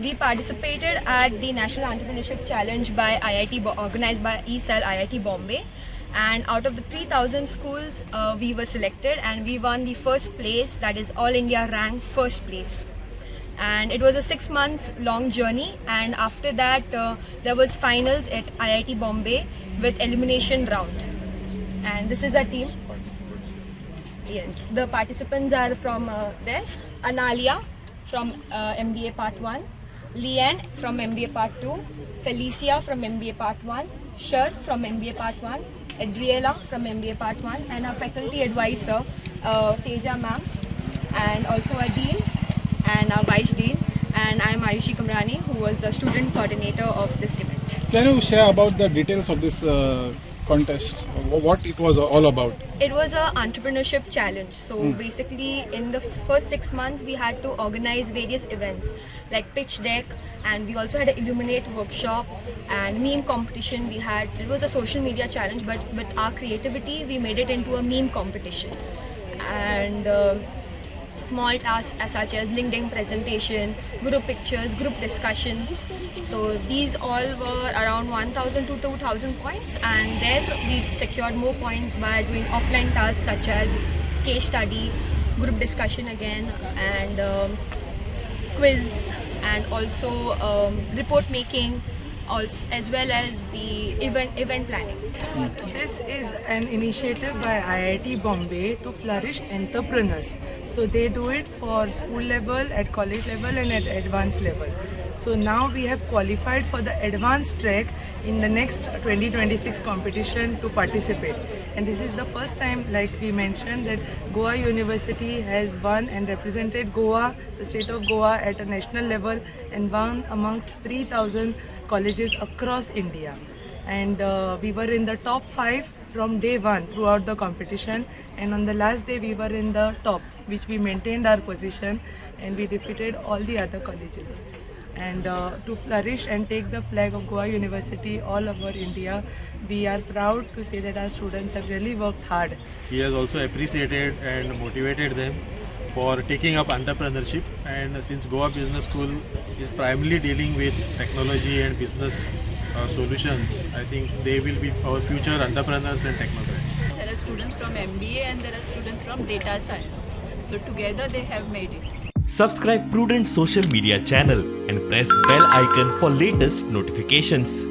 We participated at the National Entrepreneurship Challenge by organized by ESAL IIT Bombay, and out of the 3,000 schools, we were selected and we won the first place, that is All India rank first place. And it was a 6 months long journey, and after that there was finals at IIT Bombay with elimination round. And this is our team. Yes, the participants are from there. Analia from MBA Part 1, Leanne from MBA Part 2, Felicia from MBA Part 1, Shar from MBA Part 1, Adriela from MBA Part 1, and our faculty advisor Teja ma'am, and also our dean and our vice dean, and I am Ayushi Kamrani, who was the student coordinator of this event. Can you share about the details of this contest? What it was all about? It was an entrepreneurship challenge. So basically, in the first 6 months, we had to organize various events like pitch deck, and we also had an Illuminate workshop and meme competition. It was a social media challenge, but with our creativity, we made it into a meme competition. And small tasks such as LinkedIn presentation, group pictures, group discussions. So these all were around 1,000 to 2,000 points, and there we secured more points by doing offline tasks such as case study, group discussion again, and quiz, and also report making, also, as well as the event planning. This is an initiative by IIT Bombay to flourish entrepreneurs. So they do it for school level, at college level, and at advanced level. So now we have qualified for the advanced track in the next 2026 competition to participate. And this is the first time, like we mentioned, that Goa University has won and represented Goa, the state of Goa, at a national level, and won amongst 3,000 colleges across India. And we were in the top 5 from day 1 throughout the competition, and on the last day we were in the top, which we maintained our position, and we defeated all the other colleges. And to flourish and take the flag of Goa University all over India, we are proud to say that our students have really worked hard. He has also appreciated and motivated them for taking up entrepreneurship, and since Goa Business School is primarily dealing with technology and business solutions, I think they will be our future entrepreneurs and technocrats. There are students from MBA and there are students from data science. So together they have made it. Subscribe Prudent social media channel and press bell icon for latest notifications.